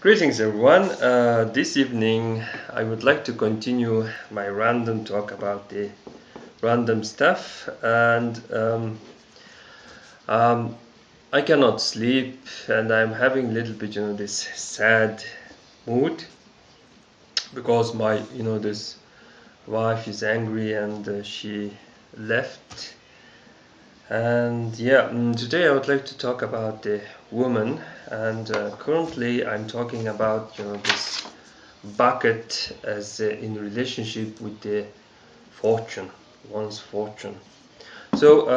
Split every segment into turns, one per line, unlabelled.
Greetings everyone. This evening I would like to continue my random talk about the random stuff, and I cannot sleep and I'm having a little bit this sad mood because my this wife is angry and she left. And yeah, today I would like to talk about the woman, and currently I'm talking about this bucket as in relationship with the fortune, one's fortune. So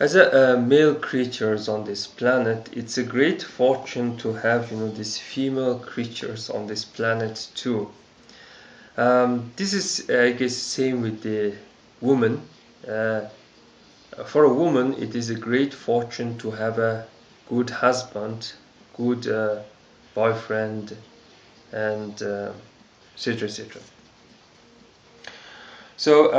as a male creatures on this planet, it's a great fortune to have these female creatures on this planet too. This is I guess same with the woman. For a woman, it is a great fortune to have a good husband, good boyfriend, and etc. etc. So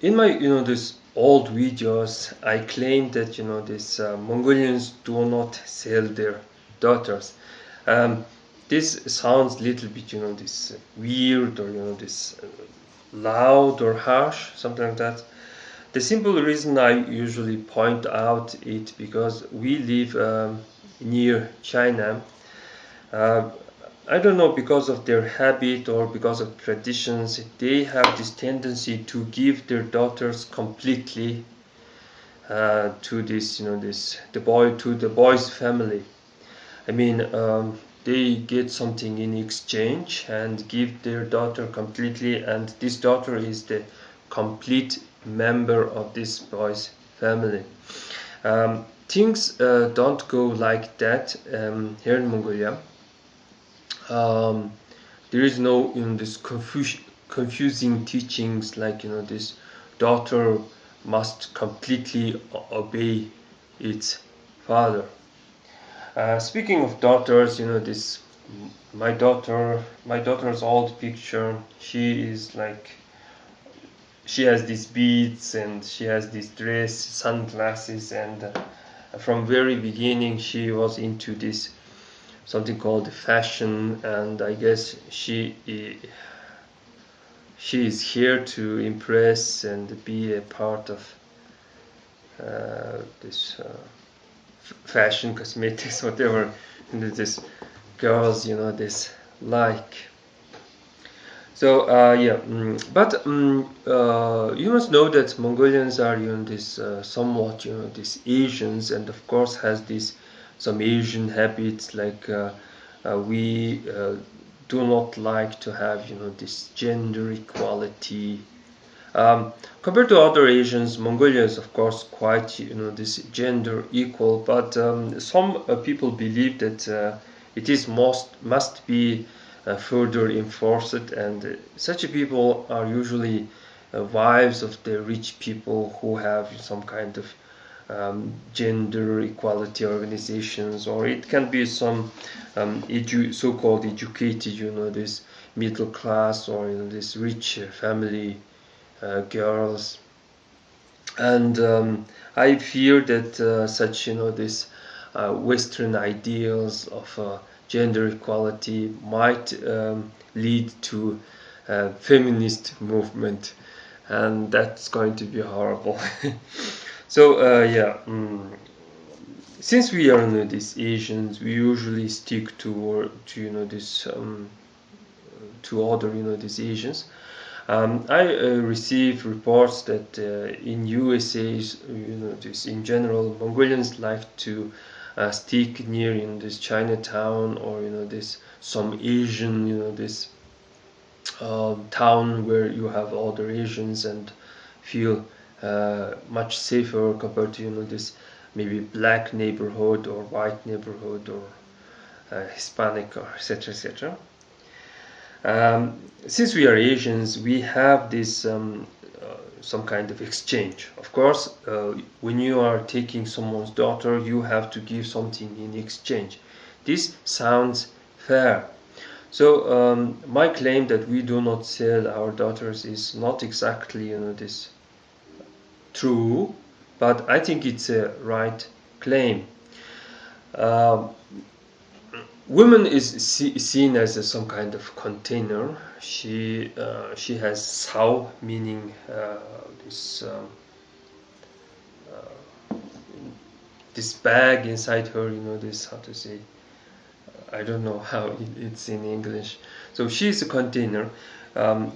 in my this old videos, I claimed that this Mongolians do not sell their daughters. This sounds a little bit this weird, or this loud or harsh, something like that. The simple reason I usually point out it because we live near China. I don't know, because of their habit or because of traditions, they have this tendency to give their daughters completely to this the boy's family. I mean, they get something in exchange and give their daughter completely, and this daughter is the complete member of this boy's family. Things don't go like that here in Mongolia. There is no this confusing teachings like this daughter must completely obey its father. Speaking of daughters, this my daughter's old picture. She is like, she has these beads and she has this dress, sunglasses, and from very beginning she was into this something called fashion, and I guess she is here to impress and be a part of this fashion, cosmetics, whatever this girls this like. So but you must know that Mongolians are this somewhat this Asians, and of course has this some Asian habits like we do not like to have this gender equality. Compared to other Asians, Mongolia is of course quite this gender equal, but some people believe that it is must be further enforced, and such people are usually wives of the rich people who have some kind of gender equality organizations, or it can be some so-called educated this middle class, or this rich family girls. And I fear that such this Western ideals of gender equality might lead to a feminist movement, and that's going to be horrible. So since we are these Asians, we usually stick to this to other these Asians. I receive reports that in USA, this in general, Mongolians like to stick near this Chinatown, or this some Asian this town where you have other Asians, and feel much safer compared to this maybe black neighborhood or white neighborhood or Hispanic, or etc. etc. Since we are Asians, we have this some kind of exchange. Of course, when you are taking someone's daughter, you have to give something in exchange. This sounds fair. So my claim that we do not sell our daughters is not exactly this true, but I think it's a right claim. Woman is seen as some kind of container. She has sao, meaning this bag inside her. This, how to say, I don't know how it's in English. So she's a container.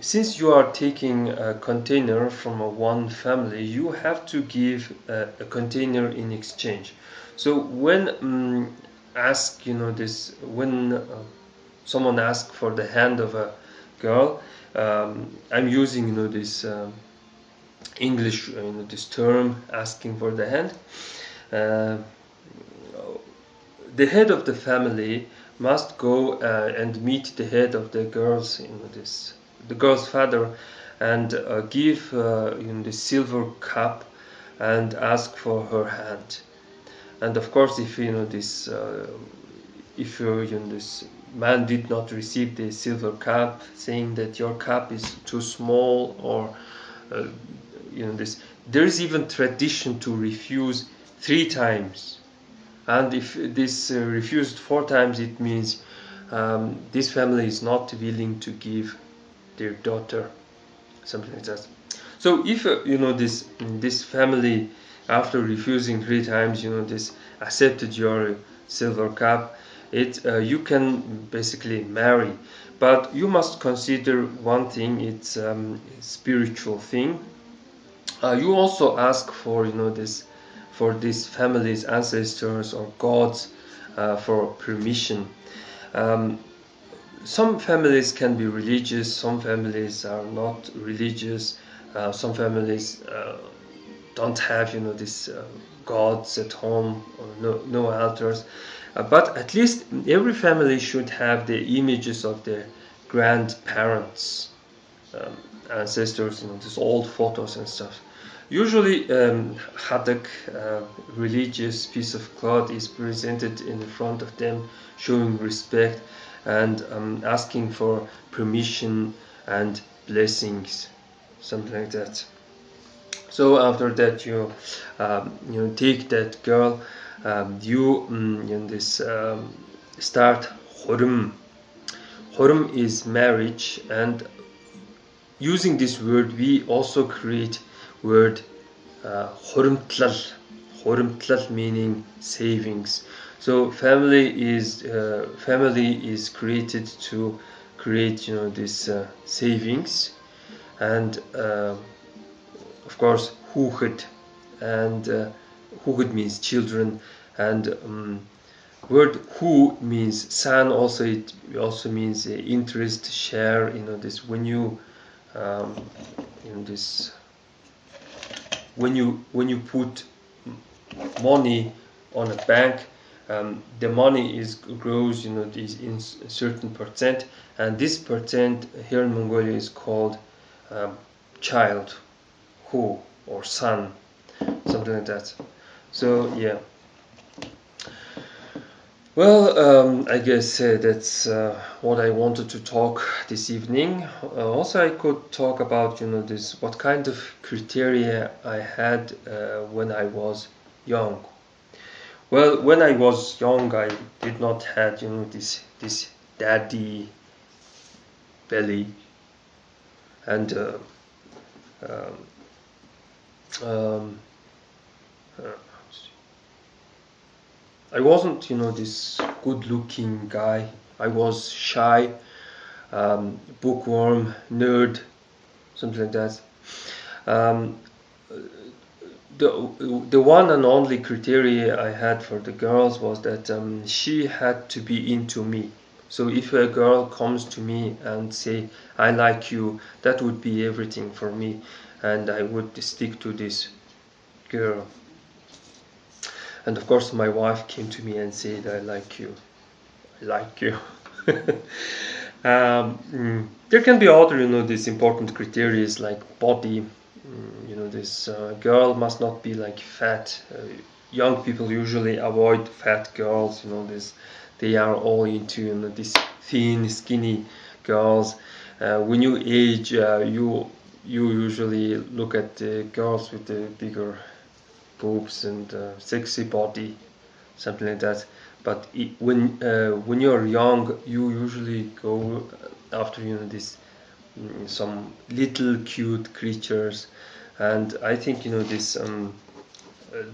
Since you are taking a container from one family, you have to give a container in exchange. So when when someone asks for the hand of a girl, I'm using this English this term, asking for the hand. The head of the family must go and meet the head of the girls, the girl's father, and give the silver cup and ask for her hand. And of course, if this man did not receive the silver cup, saying that your cup is too small, or there is even tradition to refuse 3 times. And if this refused 4 times, it means this family is not willing to give their daughter, something like that. So if this family, after refusing 3 times, this accepted your silver cup, you can basically marry. But you must consider one thing: it's a spiritual thing. You also ask for for this family's ancestors or gods for permission. Some families can be religious, some families are not religious, some families don't have this gods at home, or no altars, but at least every family should have the images of their grandparents, ancestors, these old photos and stuff. Usually hadak, religious piece of cloth, is presented in front of them, showing respect and asking for permission and blessings, something like that. So after that, you take that girl, start horum. Horum is marriage, and using this word we also create word horumtlal. Horumtlal meaning savings. So family is created to create this savings, and of course huchud, and huchud means children, and word hu means son. Also, it also means interest, share. This when you when you put money on a bank, the money grows in a certain percent, and this percent here in Mongolia is called child, hu, or son, something like that. So yeah. Well, I guess that's what I wanted to talk this evening. Also, I could talk about what kind of criteria I had when I was young. Well, when I was young, I did not have this daddy belly, and I wasn't this good-looking guy. I was shy, bookworm, nerd, something like that. The one and only criteria I had for the girls was that she had to be into me. So if a girl comes to me and say, I like you, that would be everything for me, and I would stick to this girl. And of course my wife came to me and said, I like you. I like you. There can be other these important criteria like body. This girl must not be like fat. Young people usually avoid fat girls. They are all into these thin, skinny girls. When you age, you usually look at the girls with the bigger boobs and sexy body, something like that. But when you're young, you usually go after this some little cute creatures, and I think this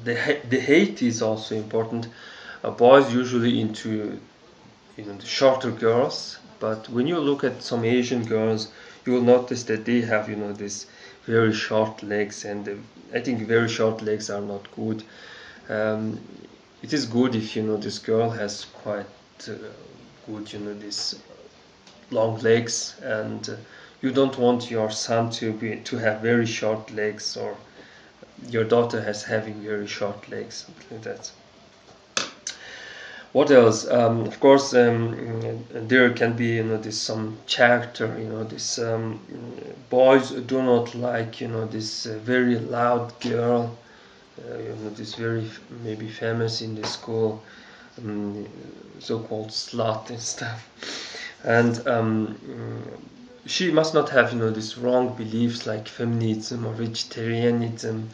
the height is also important. Boys usually into the shorter girls, but when you look at some Asian girls, you will notice that they have this very short legs, and I think very short legs are not good. It is good if this girl has quite good this long legs, and you don't want your son to have very short legs, or your daughter having very short legs, something like that. What else? Of course, there can be this some character. This boys do not like this very loud girl. This very maybe famous in the school, so-called slut and stuff. And she must not have these wrong beliefs like feminism or vegetarianism.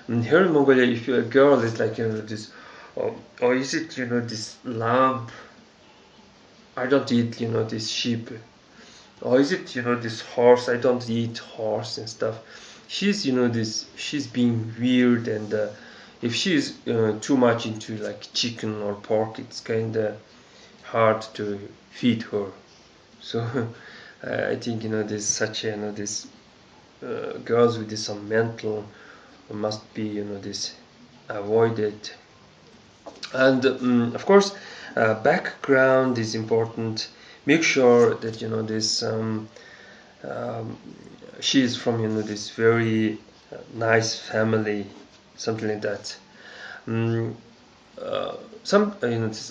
And here in Mongolia, if you're a girl, it's like this. Or is it this lamb? I don't eat this sheep. Or is it this horse? I don't eat horse and stuff. She's she's being weird, and if she's too much into like chicken or pork, it's kind of hard to feed her. So I think there's such this girls with this some mental must be this avoided. And of course, background is important. Make sure that this she is from this very nice family, something like that.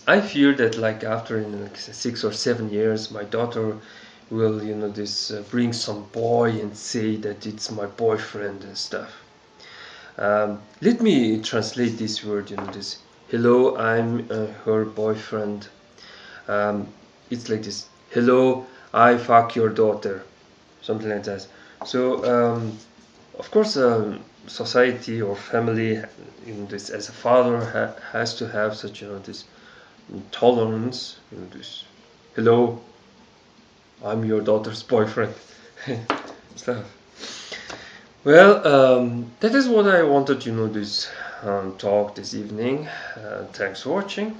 I fear that like after like 6 or 7 years, my daughter will this bring some boy and say that it's my boyfriend and stuff. Let me translate this word. This hello, I'm her boyfriend. It's like this. Hello, I fuck your daughter, something like that. So of course, society or family, this as a father has to have such this tolerance. This hello, I'm your daughter's boyfriend, stuff. Well, that is what I wanted this talk this evening. Thanks for watching.